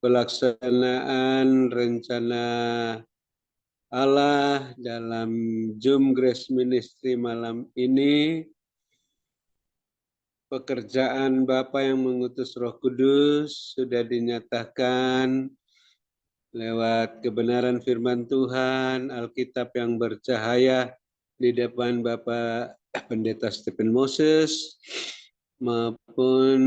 pelaksanaan rencana Allah dalam Zoom Grace Ministry malam ini. Pekerjaan Bapa yang mengutus Roh Kudus sudah dinyatakan lewat kebenaran firman Tuhan, Alkitab yang bercahaya di depan Bapak Pendeta Stephen Moses, maupun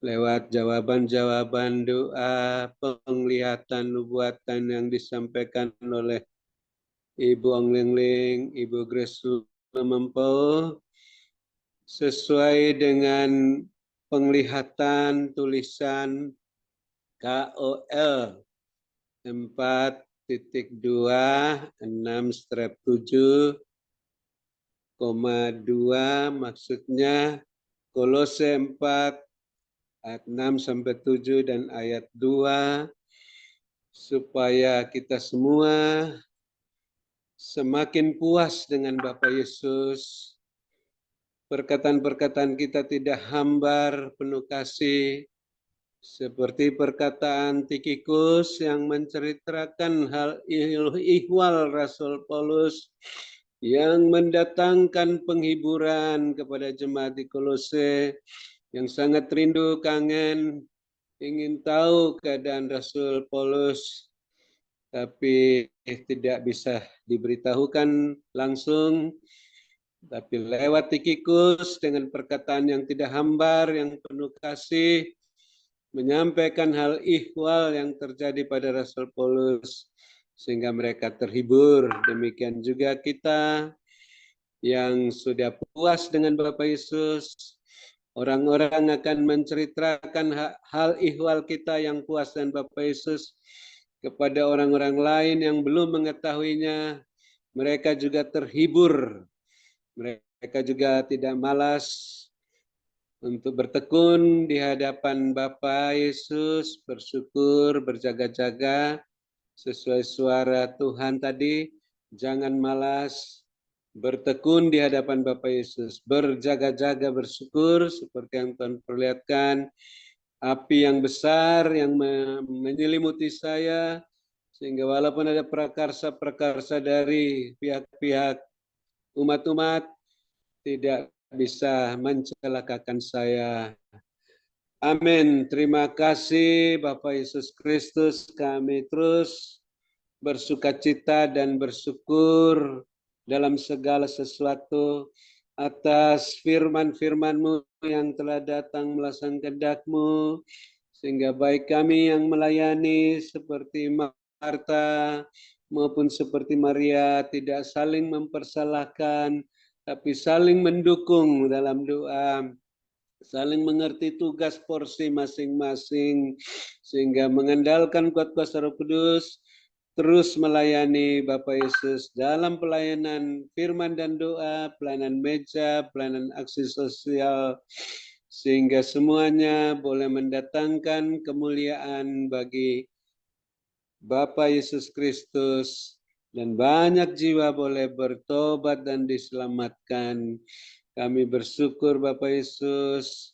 lewat jawaban-jawaban doa, penglihatan nubuatan yang disampaikan oleh Ibu Ong Ling Ling, Ibu Grace Lumempau, sesuai dengan penglihatan tulisan KOL 4.26/7,2 maksudnya Kolose 4 ayat 6-7 dan ayat 2, supaya kita semua semakin puas dengan Bapa Yesus. Perkataan-perkataan kita tidak hambar, penuh kasih, seperti perkataan Tikikus yang menceritakan hal ihwal Rasul Paulus yang mendatangkan penghiburan kepada jemaat di Kolose yang sangat rindu, kangen, ingin tahu keadaan Rasul Paulus, tapi tidak bisa diberitahukan langsung. Tapi lewat Tikikus dengan perkataan yang tidak hambar, yang penuh kasih, menyampaikan hal ihwal yang terjadi pada Rasul Paulus sehingga mereka terhibur. Demikian juga kita yang sudah puas dengan Bapak Yesus, orang-orang akan menceritakan hal ihwal kita yang puas dengan Bapak Yesus kepada orang-orang lain yang belum mengetahuinya. Mereka juga terhibur, mereka juga tidak malas untuk bertekun di hadapan Bapa Yesus, bersyukur, berjaga-jaga sesuai suara Tuhan tadi. Jangan malas, bertekun di hadapan Bapa Yesus, berjaga-jaga, bersyukur seperti yang Tuhan perlihatkan. Api yang besar yang menyelimuti saya, sehingga walaupun ada prakarsa-prakarsa dari pihak-pihak umat-umat, tidak bisa mencelakakan saya. Amin. Terima kasih Bapak Yesus Kristus. Kami terus bersukacita dan bersyukur dalam segala sesuatu atas firman-firman-Mu yang telah datang melaksanakan kehendak-Mu, sehingga baik kami yang melayani seperti Marta maupun seperti Maria tidak saling mempersalahkan, tapi saling mendukung dalam doa, saling mengerti tugas porsi masing-masing, sehingga mengandalkan kuat kuasa Roh Kudus, terus melayani Bapak Yesus dalam pelayanan firman dan doa, pelayanan meja, pelayanan aksi sosial, sehingga semuanya boleh mendatangkan kemuliaan bagi Bapa Yesus Kristus, dan banyak jiwa boleh bertobat dan diselamatkan. Kami bersyukur Bapak Yesus,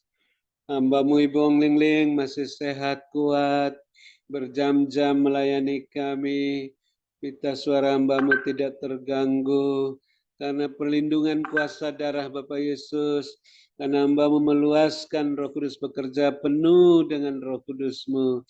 hamba-Mu Ibu Ong Ling Ling masih sehat, kuat, berjam-jam melayani kami. Pita suara hamba-Mu tidak terganggu karena perlindungan kuasa darah Bapak Yesus. Karena hamba-Mu meluaskan Roh Kudus bekerja penuh dengan Roh Kudus-Mu.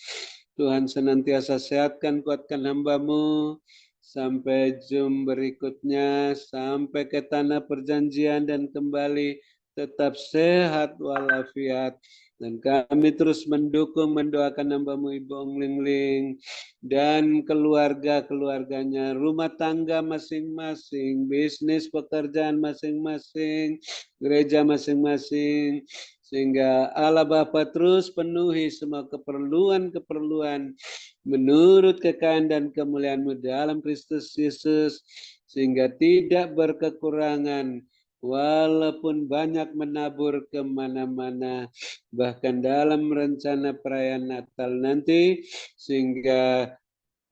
Tuhan senantiasa sehatkan, kuatkan hamba-Mu sampai Zoom berikutnya, sampai ke tanah perjanjian dan kembali tetap sehat walafiat. Dan kami terus mendukung, mendoakan hamba-Mu Ibu Ong Ling Ling dan keluarga-keluarganya, rumah tangga masing-masing, bisnis pekerjaan masing-masing, gereja masing-masing, sehingga Allah Bapa terus penuhi semua keperluan-keperluan menurut kekayaan dan kemuliaan-Mu dalam Kristus Yesus, sehingga tidak berkekurangan walaupun banyak menabur kemana-mana, bahkan dalam rencana perayaan Natal nanti, sehingga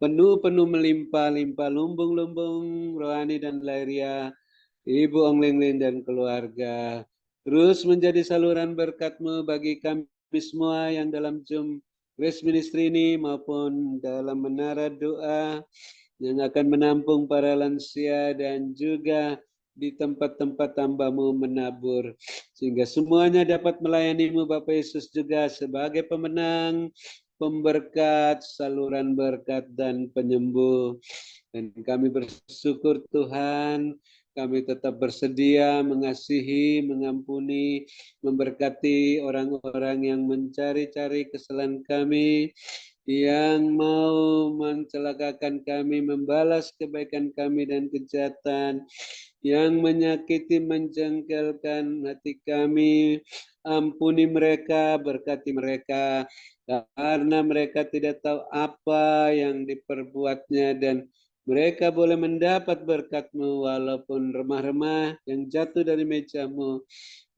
penuh-penuh melimpah-limpah, lumbung-lumbung rohani dan lahiriah Ibu Ong Ling Ling dan keluarga, terus menjadi saluran berkat-Mu bagi kami semua yang dalam Zoom Grace Ministry ini maupun dalam menara doa yang akan menampung para lansia dan juga di tempat-tempat hamba-Mu menabur. Sehingga semuanya dapat melayani-Mu Bapak Yesus juga sebagai pemenang, pemberkat, saluran berkat dan penyembuh. Dan kami bersyukur Tuhan, kami tetap bersedia mengasihi, mengampuni, memberkati orang-orang yang mencari-cari kesalahan kami, yang mau mencelakakan kami, membalas kebaikan kami dan kejahatan, yang menyakiti, menjengkelkan hati kami. Ampuni mereka, berkati mereka, karena mereka tidak tahu apa yang diperbuatnya, dan mereka boleh mendapat berkat-Mu walaupun remah-remah yang jatuh dari meja-Mu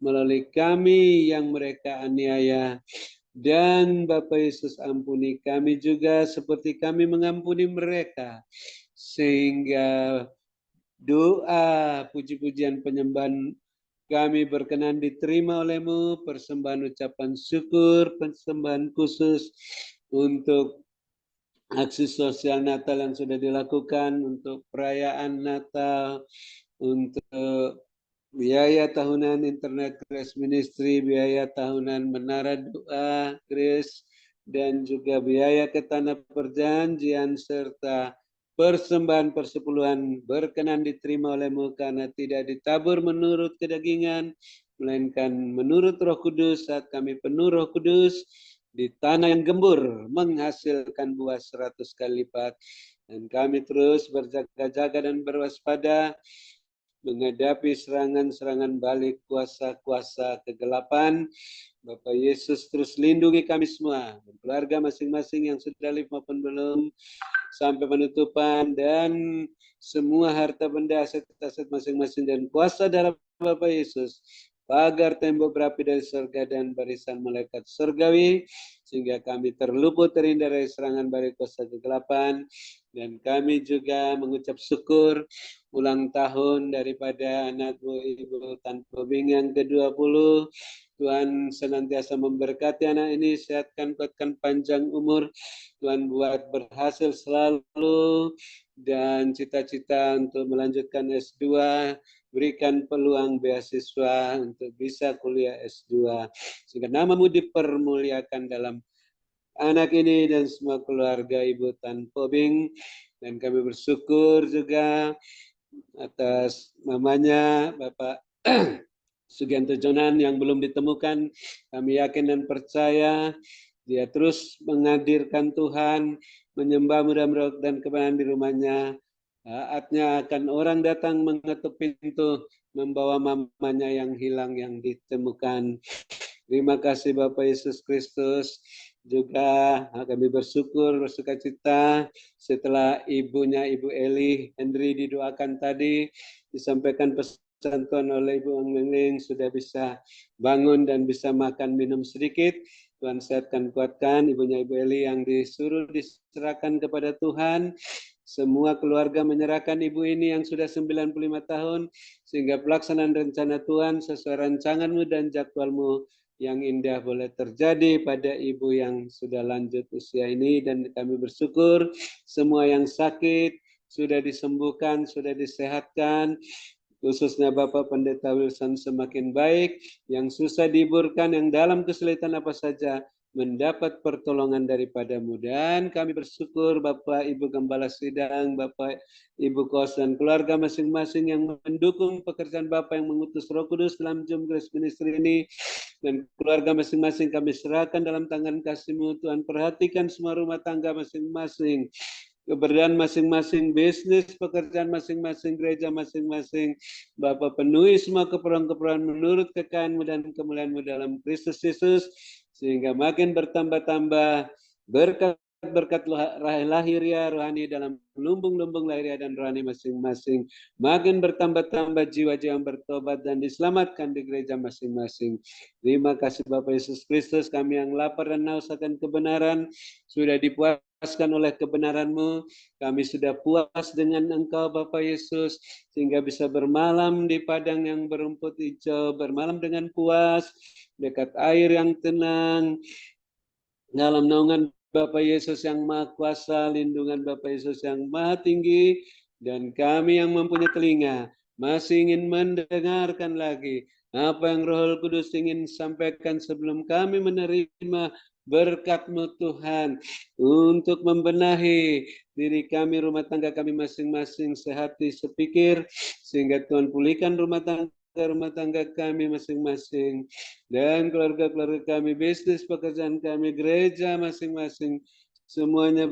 melalui kami yang mereka aniaya. Dan Bapak Yesus ampuni kami juga seperti kami mengampuni mereka. Sehingga doa, puji-pujian, penyembahan kami berkenan diterima oleh-Mu, persembahan ucapan syukur, persembahan khusus untuk aksi sosial Natal yang sudah dilakukan, untuk perayaan Natal, untuk biaya tahunan Internet Grace Ministry, biaya tahunan Menara Doa Grace, dan juga biaya ke Tanah Perjanjian, serta persembahan persepuluhan berkenan diterima oleh-Mu karena tidak ditabur menurut kedagingan, melainkan menurut Roh Kudus. Saat kami penuh Roh Kudus, di tanah yang gembur menghasilkan buah 100 kali lipat. Dan kami terus berjaga-jaga dan berwaspada menghadapi serangan-serangan balik kuasa-kuasa kegelapan. Bapak Yesus terus lindungi kami semua, dan keluarga masing-masing yang sudah live maupun belum, sampai penutupan, dan semua harta benda aset-aset masing-masing dan kuasa darah Bapak Yesus, pagar tembok berapi dari surga dan barisan malaikat surgawi, sehingga kami terluput terhindar dari serangan balik kuasa kegelapan. Dan kami juga mengucap syukur ulang tahun daripada anakku Ibu Tan Pobing yang ke-20. Tuhan senantiasa memberkati anak ini, sehatkan, kuatkan, panjang umur. Tuhan buat berhasil selalu, dan cita-cita untuk melanjutkan S2, berikan peluang beasiswa untuk bisa kuliah S2. Sehingga nama-Mu dipermuliakan dalam anak ini dan semua keluarga Ibu Tan Pobing. Dan kami bersyukur juga atas mamanya Bapak Sugianto Jonan yang belum ditemukan. Kami yakin dan percaya dia terus menghadirkan Tuhan, menyembah mudah-mudahan dan kebenaran di rumahnya. Saatnya akan orang datang mengetuk pintu, membawa mamanya yang hilang yang ditemukan. Terima kasih Bapak Yesus Kristus. Juga kami bersyukur, bersukacita setelah ibunya Ibu Eli Henry didoakan tadi, disampaikan pesan Tuhan oleh Ibu Angling, sudah bisa bangun dan bisa makan minum sedikit. Tuhan sehatkan, kuatkan ibunya Ibu Eli yang disuruh diserahkan kepada Tuhan. Semua keluarga menyerahkan ibu ini yang sudah 95 tahun, sehingga pelaksanaan rencana Tuhan sesuai rancangan-Mu dan jadwal-Mu yang indah boleh terjadi pada ibu yang sudah lanjut usia ini. Dan kami bersyukur semua yang sakit sudah disembuhkan, sudah disehatkan, khususnya Bapak Pendeta Wilson semakin baik, yang susah dihiburkan, yang dalam kesulitan apa saja mendapat pertolongan daripada-Mu. Dan kami bersyukur Bapak Ibu Gembala Sidang, Bapak Ibu Kos dan keluarga masing-masing yang mendukung pekerjaan Bapak yang mengutus Roh Kudus dalam Zoom Grace Ministry ini, dan keluarga masing-masing kami serahkan dalam tangan kasih-Mu. Tuhan perhatikan semua rumah tangga masing-masing, keberadaan masing-masing, bisnis, pekerjaan masing-masing, gereja masing-masing. Bapak penuhi semua keperluan-keperluan menurut kekayaan-Mu dan kemuliaan-Mu dalam Kristus Yesus, sehingga makin bertambah-tambah berkat lahiriah rohani dalam lumbung-lumbung lahiriah dan rohani masing-masing. Makin bertambah-tambah jiwa-jiwa yang bertobat dan diselamatkan di gereja masing-masing. Terima kasih Bapak Yesus Kristus, kami yang lapar dan haus akan kebenaran sudah dipuaskan oleh kebenaran-Mu. Kami sudah puas dengan Engkau Bapak Yesus, sehingga bisa bermalam di padang yang berumput hijau, bermalam dengan puas dekat air yang tenang, Dalam naungan Bapa Yesus yang Maha Kuasa, lindungan Bapa Yesus yang Maha Tinggi, dan kami yang mempunyai telinga masih ingin mendengarkan lagi apa yang Roh Kudus ingin sampaikan sebelum kami menerima berkat-Mu Tuhan untuk membenahi diri kami, rumah tangga kami masing-masing, sehati, sepikir, sehingga Tuhan pulihkan rumah tangga kami masing-masing, dan keluarga-keluarga kami, bisnis pekerjaan kami, gereja masing-masing, semuanya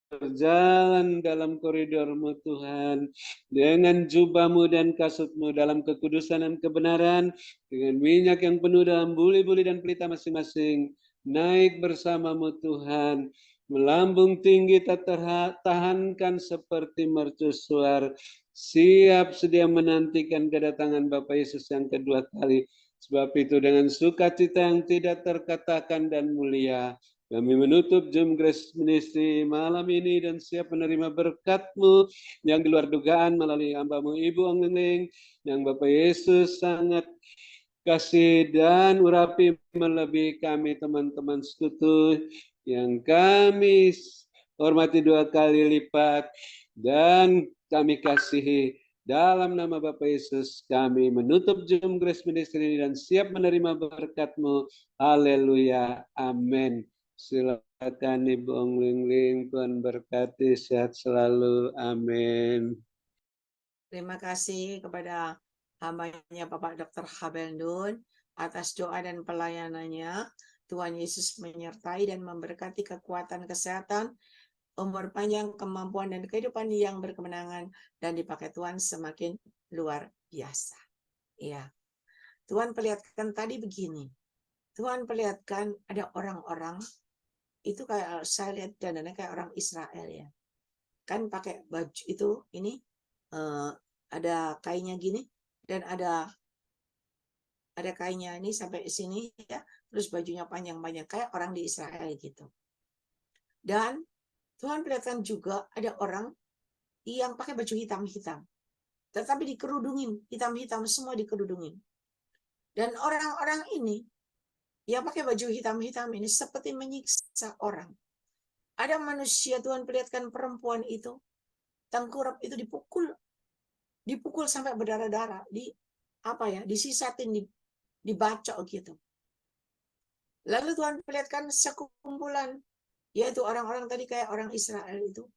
berjalan dalam koridor-Mu Tuhan, dengan jubah-Mu dan kasut-Mu dalam kekudusan dan kebenaran, dengan minyak yang penuh dalam buli-buli dan pelita masing-masing, naik bersama-Mu Tuhan, melambung tinggi tak tertahankan seperti mercusuar, siap sedia menantikan kedatangan Bapa Yesus yang kedua kali. Sebab itu dengan sukacita yang tidak terkatakan dan mulia, kami menutup Zoom Grace Ministry malam ini dan siap menerima berkat-Mu yang di luar dugaan melalui hamba-Mu Ibu Angling, yang Bapak Yesus sangat kasih dan urapi melebihi kami teman-teman sekutu yang kami hormati 2 kali lipat dan kami kasihi. Dalam nama Bapa Yesus kami menutup Zoom Grace Ministry dan siap menerima berkat-Mu. Haleluya. Amin. Silakan Ibu Ongling, Tuhan berkati, sehat selalu. Amin. Terima kasih kepada hambanya Bapak Dr. Habel Nun atas doa dan pelayanannya. Tuhan Yesus menyertai dan memberkati kekuatan kesehatan, umur panjang, kemampuan, dan kehidupan yang berkemenangan, dan dipakai Tuhan semakin luar biasa. Ya, Tuhan perlihatkan tadi begini. Tuhan perlihatkan ada orang-orang itu kayak saya lihat dandannya kayak orang Israel ya. Kan pakai baju itu ini ada kainnya gini dan ada kainnya ini sampai sini ya. Terus bajunya panjang-panjang kayak orang di Israel gitu. Dan Tuhan perlihatkan juga ada orang yang pakai baju hitam-hitam. Tetapi dikerudungin, hitam-hitam semua dikerudungin. Dan orang-orang ini yang pakai baju hitam-hitam ini seperti menyiksa orang. Ada manusia, Tuhan perlihatkan perempuan itu, tengkurap itu dipukul sampai berdarah-darah, disisatin, dibacok gitu. Lalu Tuhan perlihatkan sekumpulan, yaitu orang-orang tadi kayak orang Israel itu.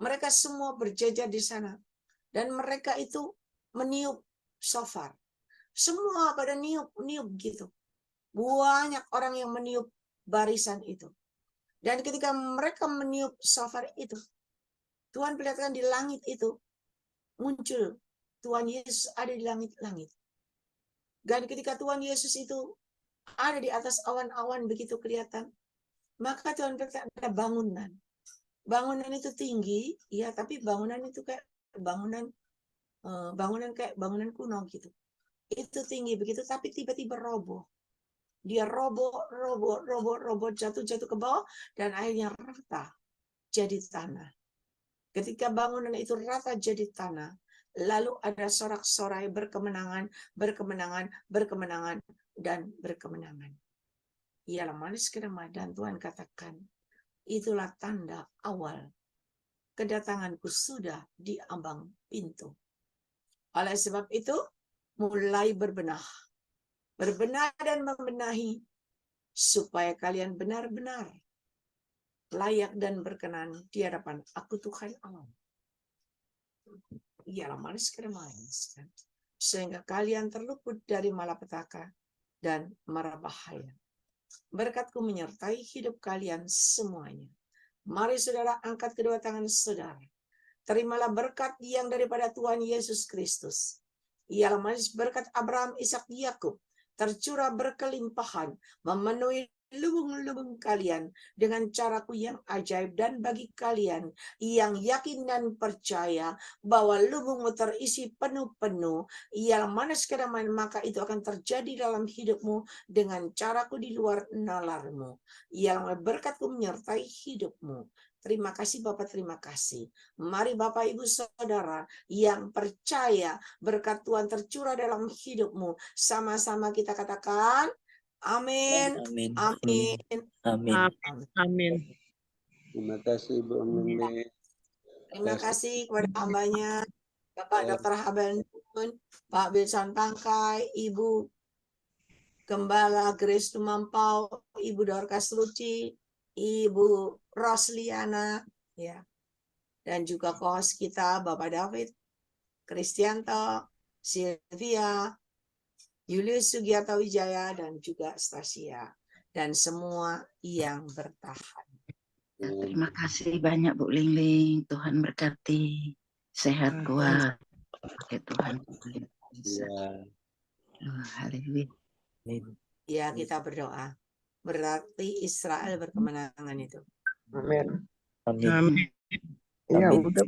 Mereka semua berjajar di sana. Dan mereka itu meniup shofar. Semua pada niup gitu. Banyak orang yang meniup barisan itu. Dan ketika mereka meniup shofar itu, Tuhan perlihatkan di langit itu muncul Tuhan Yesus ada di langit-langit. Dan ketika Tuhan Yesus itu ada di atas awan-awan begitu kelihatan, maka Tuhan perlihatkan ada bangunan. Bangunan itu tinggi, ya, tapi bangunan itu kayak bangunan kayak bangunan kuno gitu. Itu tinggi begitu, tapi tiba-tiba roboh. Dia roboh, jatuh ke bawah, dan akhirnya rata jadi tanah. Ketika bangunan itu rata jadi tanah, lalu ada sorak-sorai berkemenangan, dan berkemenangan. Ialah manis kedamaian, dan Tuhan katakan, itulah tanda awal kedatanganku sudah di ambang pintu. Oleh sebab itu, mulai berbenah dan membenahi, supaya kalian benar-benar layak dan berkenan di hadapan aku Tuhan Allah. Ialah manis kedamaian, sehingga kalian terluput dari malapetaka dan mara bahaya. Berkat-Ku menyertai hidup kalian semuanya. Mari saudara angkat kedua tangan saudara. Terimalah berkat yang daripada Tuhan Yesus Kristus. Ialah manis berkat Abraham, Ishak, Yakub, tercurah berkelimpahan, memenuhi lubung-lubung kalian dengan caraku yang ajaib. Dan bagi kalian yang yakin dan percaya bahwa lubungmu terisi penuh-penuh, ialah manis kedamaian, maka itu akan terjadi dalam hidupmu dengan caraku di luar nalarmu. Ialah berkat-Ku menyertai hidupmu. Terima kasih Bapak, terima kasih. Mari Bapak, Ibu, Saudara yang percaya berkat Tuhan tercurah dalam hidupmu. Sama-sama kita katakan, Amin. Amin. Amin. Amin. Amin. Terima kasih Ibu Om Lili. Terima kasih kepada hambanya, Bapak Dr. Habel Nun, Pak Wilson Pangkai, Ibu Gembala Grace Tumampau, Ibu Dorcas Luci, Ibu Rosliana, ya, dan juga kos kita Bapak David, Kristianto, Sylvia, Julius Sugiarto Wijaya, dan juga Stasia, dan semua yang bertahan. Terima kasih banyak Bu Lingling. Tuhan berkati. Sehat kuat. Pakai Tuhan. Bisa. Haleluya. Ya, kita berdoa. Berarti Israel berkemenangan itu. Amin. Amin. Amin. Ya Amin. udah